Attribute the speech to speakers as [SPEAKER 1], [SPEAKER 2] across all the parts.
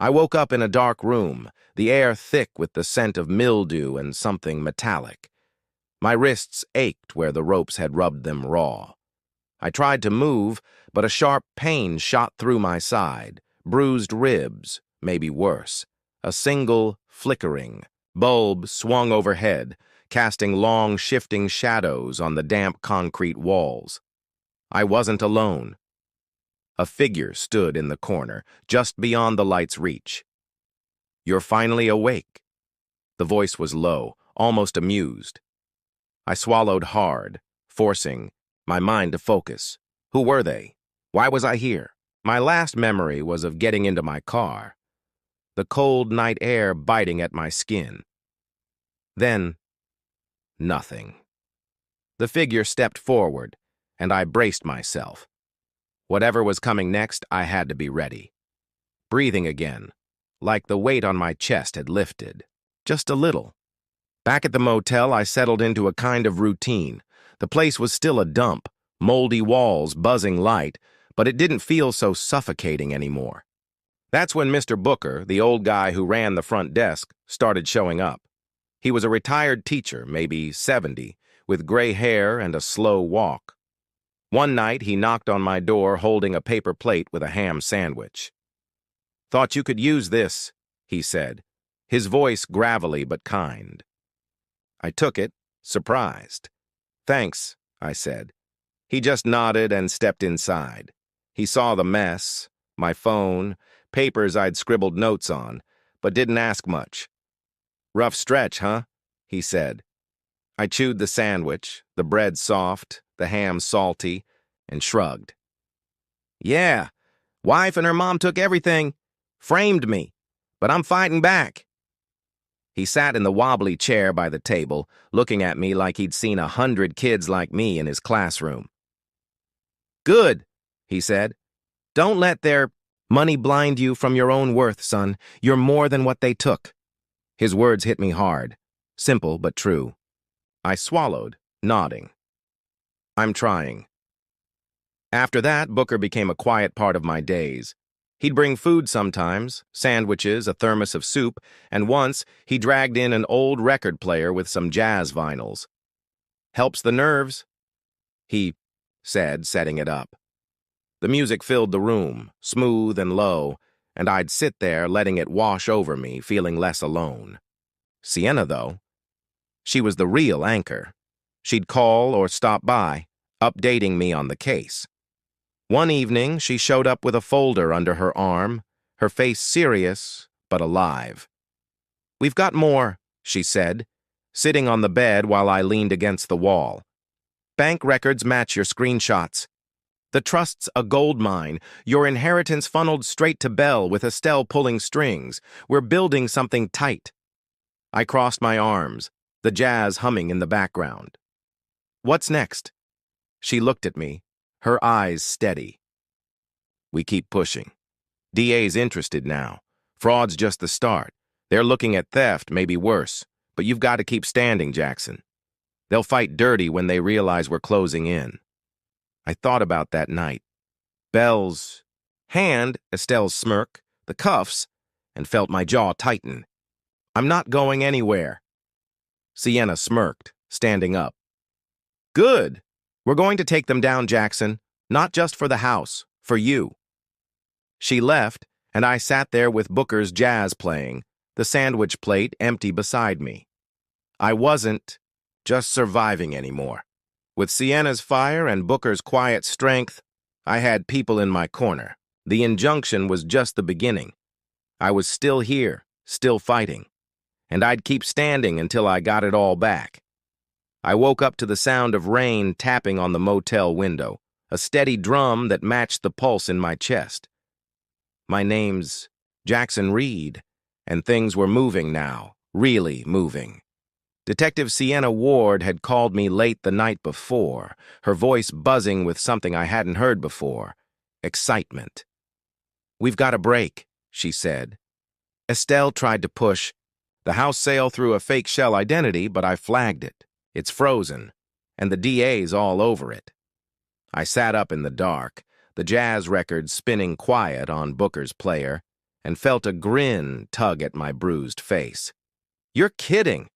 [SPEAKER 1] I woke up in a dark room, the air thick with the scent of mildew and something metallic. My wrists ached where the ropes had rubbed them raw. I tried to move, but a sharp pain shot through my side, bruised ribs, maybe worse. A single, flickering bulb swung overhead, casting long, shifting shadows on the damp concrete walls. I wasn't alone. A figure stood in the corner, just beyond the light's reach. "You're finally awake." The voice was low, almost amused. I swallowed hard, forcing my mind to focus. Who were they? Why was I here? My last memory was of getting into my car, the cold night air biting at my skin. Then, nothing. The figure stepped forward, and I braced myself. Whatever was coming next, I had to be ready. Breathing again, like the weight on my chest had lifted. Just a little. Back at the motel, I settled into a kind of routine. The place was still a dump, moldy walls, buzzing light, but it didn't feel so suffocating anymore. That's when Mr. Booker, the old guy who ran the front desk, started showing up. He was a retired teacher, maybe 70, with gray hair and a slow walk. One night, he knocked on my door holding a paper plate with a ham sandwich. "Thought you could use this," he said, his voice gravelly but kind. I took it, surprised. "Thanks," I said. He just nodded and stepped inside. He saw the mess, my phone, papers I'd scribbled notes on, but didn't ask much. "Rough stretch, huh?" he said. I chewed the sandwich, the bread soft, the ham salty, and shrugged. "Yeah, wife and her mom took everything, framed me, but I'm fighting back." He sat in the wobbly chair by the table, looking at me like he'd seen 100 kids like me in his classroom. "Good," he said. "Don't let their money blind you from your own worth, son. You're more than what they took." His words hit me hard, simple but true. I swallowed, nodding. "I'm trying." After that, Booker became a quiet part of my days. He'd bring food sometimes, sandwiches, a thermos of soup, and once he dragged in an old record player with some jazz vinyls. "Helps the nerves," he said, setting it up. The music filled the room, smooth and low, and I'd sit there letting it wash over me, feeling less alone. Sienna, though, she was the real anchor. She'd call or stop by, updating me on the case. One evening, she showed up with a folder under her arm, her face serious but alive. "We've got more," she said, sitting on the bed while I leaned against the wall. "Bank records match your screenshots. The trust's a gold mine, your inheritance funneled straight to Belle with Estelle pulling strings. We're building something tight." I crossed my arms, the jazz humming in the background. "What's next?" She looked at me, her eyes steady. "We keep pushing. DA's interested now. Fraud's just the start. They're looking at theft, maybe worse. But you've got to keep standing, Jackson. They'll fight dirty when they realize we're closing in." I thought about that night. Belle's hand, Estelle's smirk, the cuffs, and felt my jaw tighten. "I'm not going anywhere." Sienna smirked, standing up. "Good. We're going to take them down, Jackson. Not just for the house, for you." She left, and I sat there with Booker's jazz playing, the sandwich plate empty beside me. I wasn't just surviving anymore. With Sienna's fire and Booker's quiet strength, I had people in my corner. The injunction was just the beginning. I was still here, still fighting. And I'd keep standing until I got it all back. I woke up to the sound of rain tapping on the motel window, a steady drum that matched the pulse in my chest. My name's Jackson Reed, and things were moving now, really moving. Detective Sienna Ward had called me late the night before, her voice buzzing with something I hadn't heard before, excitement. "We've got a break," she said. Estelle tried to push the house sale through a fake shell identity, but I flagged it. It's frozen, and the DA's all over it. I sat up in the dark, the jazz record spinning quiet on Booker's player, and felt a grin tug at my bruised face. "You're kidding."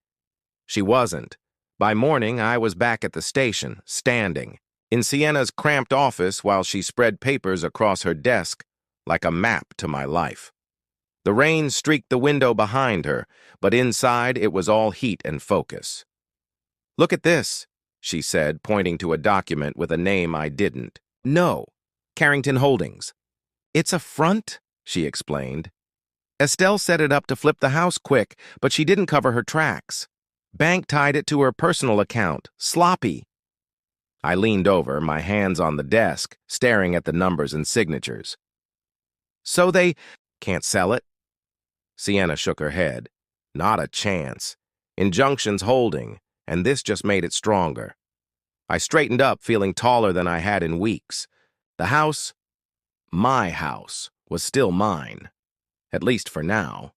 [SPEAKER 1] She wasn't. By morning, I was back at the station, standing, in Sienna's cramped office while she spread papers across her desk like a map to my life. The rain streaked the window behind her, but inside it was all heat and focus. "Look at this," she said, pointing to a document with a name I didn't. "No, Carrington Holdings." "It's a front," she explained. "Estelle set it up to flip the house quick, but she didn't cover her tracks. Bank tied it to her personal account. Sloppy." I leaned over, my hands on the desk, staring at the numbers and signatures. "So they can't sell it?" Sienna shook her head. "Not a chance. Injunction's holding, and this just made it stronger." I straightened up, feeling taller than I had in weeks. The house, my house, was still mine. At least for now.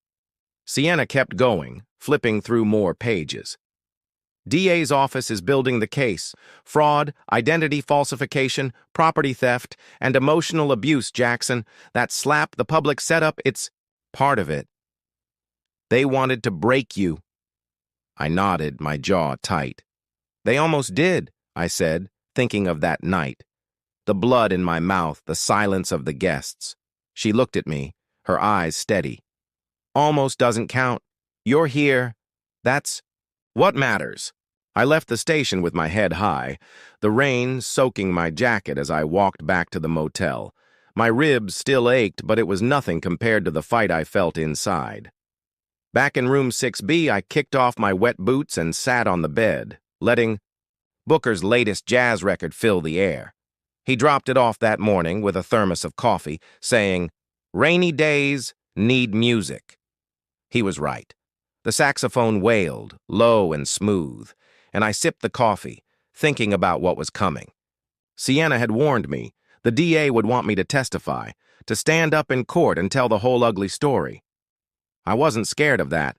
[SPEAKER 1] Sienna kept going, flipping through more pages. "DA's office is building the case. Fraud, identity falsification, property theft, and emotional abuse, Jackson. That slap the public set up, it's part of it. They wanted to break you." I nodded, my jaw tight. "They almost did," I said, thinking of that night. The blood in my mouth, the silence of the guests. She looked at me, her eyes steady. "Almost doesn't count. You're here. That's what matters." I left the station with my head high, the rain soaking my jacket as I walked back to the motel. My ribs still ached, but it was nothing compared to the fight I felt inside. Back in room 6B, I kicked off my wet boots and sat on the bed, letting Booker's latest jazz record fill the air. He dropped it off that morning with a thermos of coffee, saying, "Rainy days need music." He was right. The saxophone wailed, low and smooth, and I sipped the coffee, thinking about what was coming. Sienna had warned me. The DA would want me to testify, to stand up in court and tell the whole ugly story. I wasn't scared of that.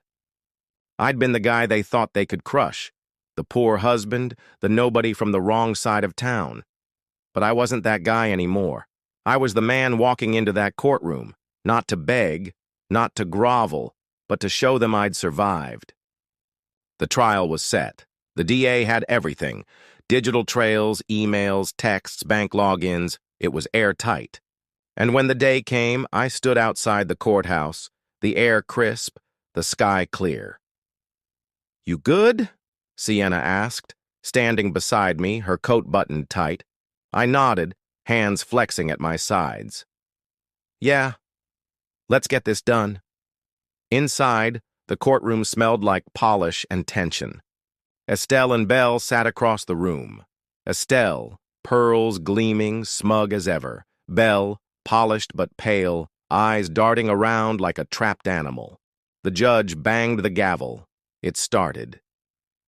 [SPEAKER 1] I'd been the guy they thought they could crush, the poor husband, the nobody from the wrong side of town. But I wasn't that guy anymore. I was the man walking into that courtroom, not to beg, not to grovel, but to show them I'd survived. The trial was set. The DA had everything: digital trails, emails, texts, bank logins. It was airtight. And when the day came, I stood outside the courthouse, the air crisp, the sky clear. "You good?" Sienna asked, standing beside me, her coat buttoned tight. I nodded, hands flexing at my sides. "Yeah, let's get this done." Inside, the courtroom smelled like polish and tension. Estelle and Belle sat across the room. Estelle, pearls gleaming, smug as ever. Belle, polished but pale, eyes darting around like a trapped animal. The judge banged the gavel. It started.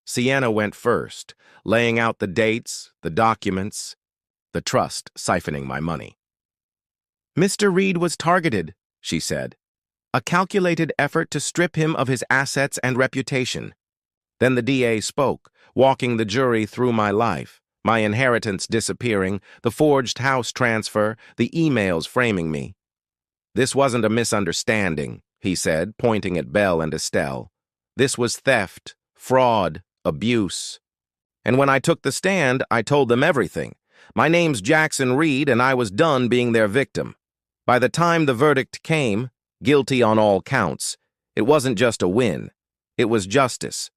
[SPEAKER 1] Sienna went first, laying out the dates, the documents, the trust siphoning my money. "Mr. Reed was targeted," she said. "A calculated effort to strip him of his assets and reputation." Then the DA spoke, walking the jury through my life, my inheritance disappearing, the forged house transfer, the emails framing me. "This wasn't a misunderstanding," he said, pointing at Belle and Estelle. "This was theft, fraud, abuse. And when I took the stand, I told them everything. My name's Jackson Reed, and I was done being their victim. By the time the verdict came, guilty on all counts, it wasn't just a win. It was justice.